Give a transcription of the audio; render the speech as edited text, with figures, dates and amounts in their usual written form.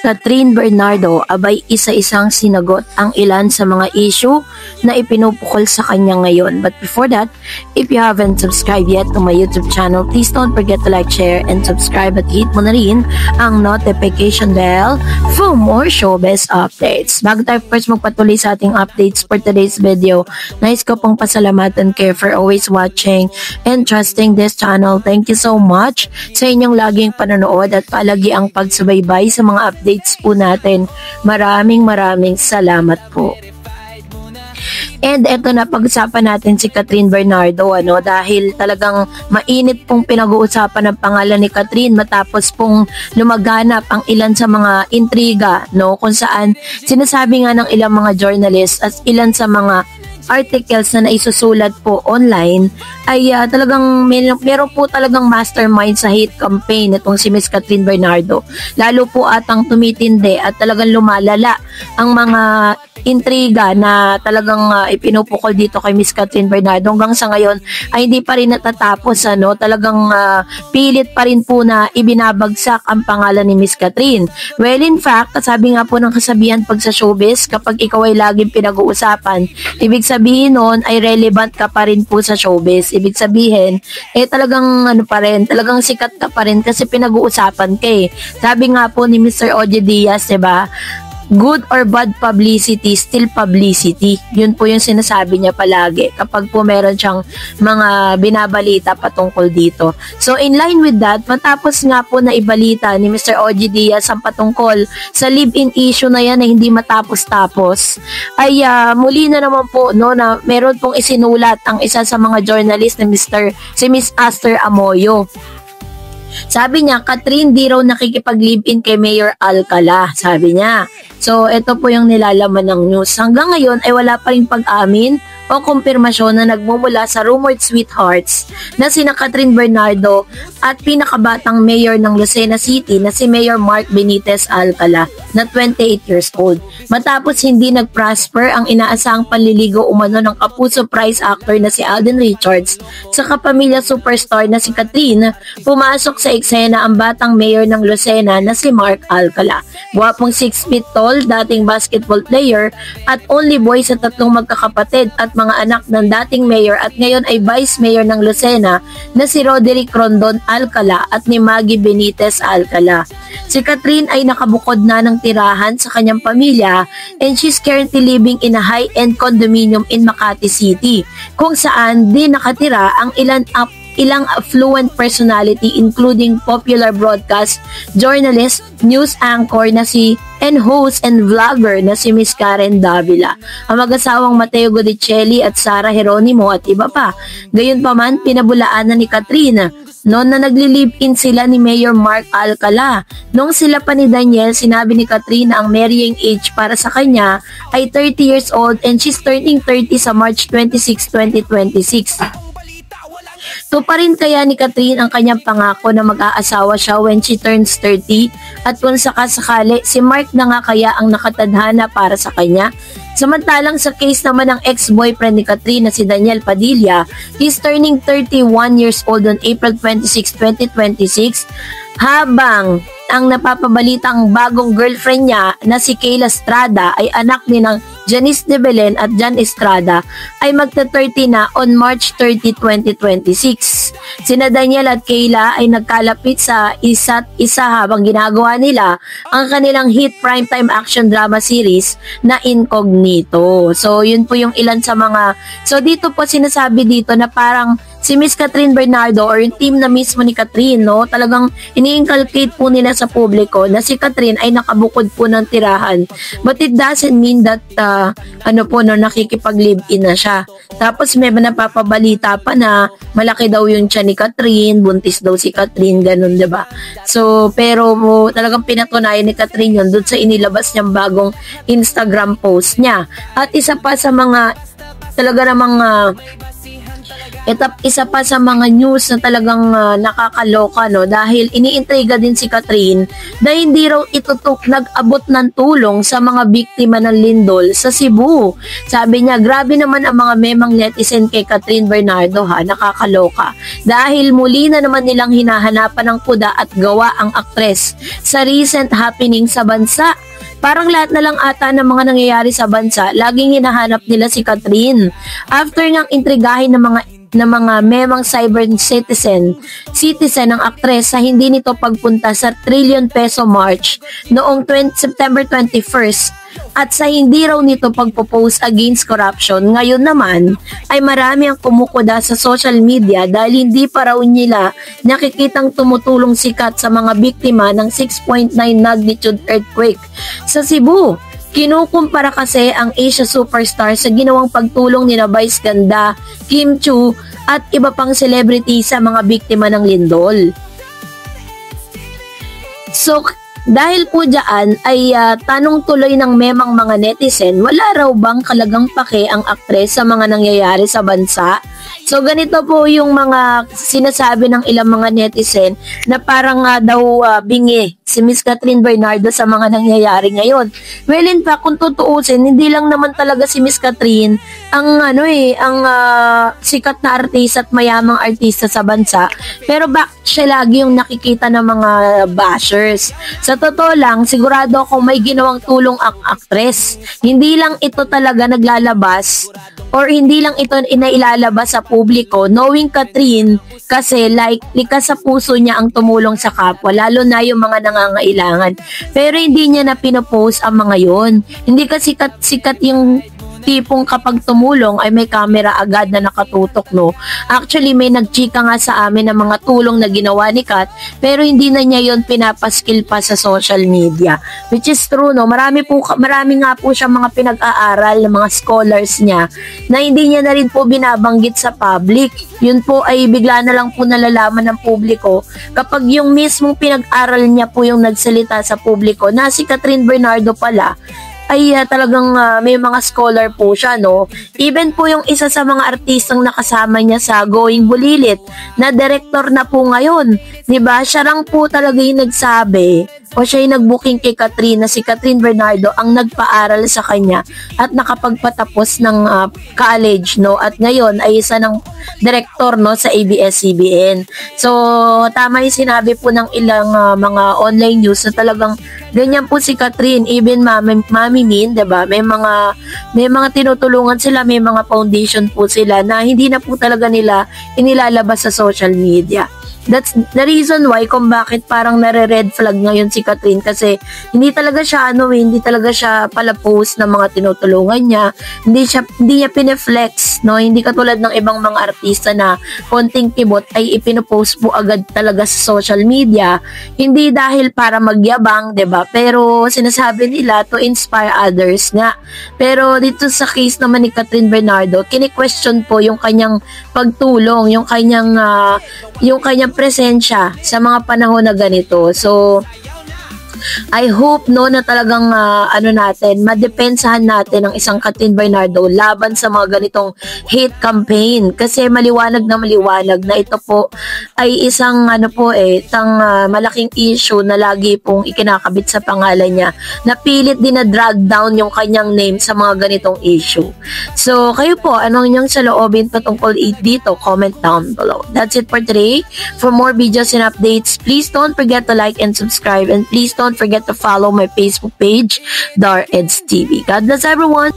Catherine Bernardo abay isa-isang sinagot ang ilan sa mga issue na ipinupukol sa kanya ngayon. But before that, if you haven't subscribed yet to my YouTube channel, please don't forget to like, share, and subscribe at hit mo na rin ang notification bell for more showbiz updates. Bago tayo first magpatuloy sa ating updates for today's video, nais ko pong pasalamatan kayo for always watching and trusting this channel. Thank you so much sa inyong laging panonood at palagi ang pagsubaybay sa mga updates po natin. Maraming salamat po. And eto na, pag-usapan natin si Catherine Bernardo dahil talagang mainit pong pinag-uusapan ng pangalan ni Catherine matapos pong lumaganap ang ilan sa mga intriga kung saan sinasabi nga ng ilang mga journalists at ilan sa mga articles na naisusulat po online ay talagang meron po talagang mastermind sa hate campaign itong si Miss Catherine Bernardo. Lalo po atang tumitindi at talagang lumalala ang mga intriga na talagang ipinupukol dito kay Miss Catherine Bernardo. Hanggang sa ngayon ay hindi pa rin natatapos. Talagang pilit pa rin po na ibinabagsak ang pangalan ni Miss Catherine. Well, in fact, sabi nga po ng kasabihan pag sa showbiz, kapag ikaw ay laging pinag-uusapan, ibig sabihin nun ay relevant ka pa rin po sa showbiz. Ibig sabihin, talagang pa rin, talagang sikat ka pa rin kasi pinag-uusapan ka eh. Sabi nga po ni Mr. Ogie Diaz, diba? Good or bad publicity, still publicity. Yun po yung sinasabi niya palagi kapag po meron siyang mga binabalita patungkol dito. So in line with that, matapos nga po na ibalita ni Mr. Ogie Diaz ang patungkol sa live-in issue na yan na hindi matapos-tapos, ay muli na naman po na meron pong isinulat ang isa sa mga journalist na si Miss Aster Amoyo. Sabi niya, Catherine di raw nakikipag-live-in kay Mayor Alcala, sabi niya. So, ito po yung nilalaman ng news. Hanggang ngayon ay wala pa rin pag-amin o kumpirmasyon na nagmumula sa rumored sweethearts na sina Catherine Bernardo at pinakabatang mayor ng Lucena City na si Mayor Mark Benitez Alcala na 28 years old. Matapos hindi nag-prosper ang inaasahang panliligaw umano ng Kapuso Prize actor na si Alden Richards sa kapamilya superstar na si Catherine, pumasok sa eksena ang batang mayor ng Lucena na si Mark Alcala. Gwapong 6 feet tall, dating basketball player at only boy sa tatlong magkakapatid at mga anak ng dating mayor at ngayon ay vice mayor ng Lucena na si Roderick Rondon Alcala at ni Maggie Benitez Alcala. Si Catherine ay nakabukod na ng tirahan sa kanyang pamilya and she's currently living in a high-end condominium in Makati City kung saan din nakatira ang ilang affluent personality including popular broadcast journalist, news anchor na si and host and vlogger na si Miss Karen Davila, ang mag-asawang Mateo Godicelli at Sara Geronimo at iba pa. Gayunpaman, pinabulaanan ni Catherine noon na nagli-live-in sila ni Mayor Mark Alcala. Noong sila pa ni Daniel, sinabi ni Catherine na ang marrying age para sa kanya ay 30 years old and she's turning 30 sa March 26, 2026. Tuparin kaya ni Catherine ang kanyang pangako na mag-aasawa siya when she turns 30 at kung sakasakali, si Mark na nga kaya ang nakatadhana para sa kanya? Samantalang sa case naman ng ex-boyfriend ni Catherine na si Daniel Padilla, he's turning 31 years old on April 26, 2026 habang ang napapabalitang bagong girlfriend niya na si Kayla Estrada ay anak ni ng Janice de Belen at Jan Estrada ay magta-30 na on March 30, 2026. Sina Daniel at Kayla ay nagkalapit sa isa't isa habang ginagawa nila ang kanilang hit primetime action drama series na Incognito. So yun po yung ilan sa mga, so dito po sinasabi dito na parang si Miss Catherine Bernardo or yung team na mismo ni Catherine, talagang ini-inculcate po nila sa publiko na si Catherine ay nakabukod po ng tirahan. But it doesn't mean that nakikipag-live-in na siya. Tapos may napapabalita pa na malaki daw yung tiyan ni Catherine, buntis daw si Catherine, ganun, diba? So, pero talagang pinatunayan ni Catherine yun doon sa inilabas niyang bagong Instagram post niya. At isa pa sa mga talaga namang Ito isa pa sa mga news na talagang nakakaloka, no, dahil iniintriga din si Catherine na hindi raw ito nag-abot ng tulong sa mga biktima ng lindol sa Cebu. Sabi niya, grabe naman ang mga memang netizen kay Catherine Bernardo, ha, nakakaloka. Dahil muli na naman nilang hinahanapan ng kuda at gawa ang aktres sa recent happening sa bansa. Parang lahat na lang ata ng mga nangyayari sa bansa, laging hinahanap nila si Catherine. After ngang intrigahin ng mga memang cyber citizen ng aktres sa hindi nito pagpunta sa trillion peso march noong September 21st at sa hindi raw nito pagpo-post against corruption, ngayon naman ay marami ang kumukuda sa social media dahil hindi pa raw nila nakikitang tumutulong si Kat sa mga biktima ng 6.9 magnitude earthquake sa Cebu. Kinukumpara kasi ang Asia superstar sa ginawang pagtulong ni Vice Ganda, Kim Chu at iba pang celebrity sa mga biktima ng lindol. So, dahil po dyan ay tanong tuloy ng memang mga netizen, wala raw bang kalagang pake ang aktres sa mga nangyayari sa bansa? So ganito po yung mga sinasabi ng ilang mga netizen na parang daw bingi si Miss Catherine Bernardo sa mga nangyayari ngayon. Well, in fact, kung tutuusin, hindi lang naman talaga si Miss Catherine ang sikat na artista at mayamang artista sa bansa, pero bakit siya lagi yung nakikita ng mga bashers? Sa totoo lang, sigurado akong may ginawang tulong ang aktres. Hindi lang ito talaga naglalabas or hindi lang ito inailalabas sa publiko, knowing Catherine kasi likas sa puso niya ang tumulong sa kapwa, lalo na yung mga nangangailangan. Pero hindi niya na pinopost ang mga yon. Hindi kasi sikat yung tipong kapag tumulong ay may camera agad na nakatutok, no? Actually, may nagchika nga sa amin ng mga tulong na ginawa ni Kat, pero hindi na niya yon pinapaskil pa sa social media. Which is true, no? Marami nga po siya mga pinag-aaral ng mga scholars niya na hindi niya na rin po binabanggit sa public. Yun po ay bigla na lang po nalalaman ng publiko kapag yung mismong pinag-aral niya po yung nagsalita sa publiko na si Catherine Bernardo pala ay talagang may mga scholar po siya, no? Even po yung isa sa mga artistang nakasama niya sa Going Bulilit na director na po ngayon, 'di ba? Siya lang po talaga yung nagsabi o siya yung nag-booking kay Catherine na si Catherine Bernardo ang nagpaaral sa kanya at nakapagpatapos ng college, no? At ngayon ay isa ng director, no, sa ABS-CBN. So tama yung sinabi po ng ilang mga online news na talagang ganyan po si Catherine, even Mami Min, 'di ba? May mga tinutulungan sila, may mga foundation po sila na hindi na po talaga nila inilalabas sa social media. That's the reason why kung bakit parang nare-red flag ngayon si Catherine, kasi hindi talaga siya hindi talaga siya pala post ng mga tinutulungan niya, hindi niya pineflex, no? Hindi katulad ng ibang mga artista na konting kibot ay ipinopost po agad talaga sa social media, hindi dahil para magyabang, 'di ba? Pero sinasabi nila to inspire others nga. Pero dito sa case naman ni Catherine Bernardo, kini-question po yung kanyang pagtulong, yung kanyang presensya sa mga panahon na ganito. So I hope, no, na talagang madepensahan natin ang isang Catherine Bernardo laban sa mga ganitong hate campaign, kasi maliwanag na ito po ay isang malaking issue na lagi pong ikinakabit sa pangalan niya, na pilit din na drag down yung kanyang name sa mga ganitong issue. So kayo po, anong inyong saloobin patungkol dito? Comment down below. That's it for today. For more videos and updates, please don't forget to like and subscribe, and please don't forget to follow my Facebook page, Dar Eds TV. God bless everyone!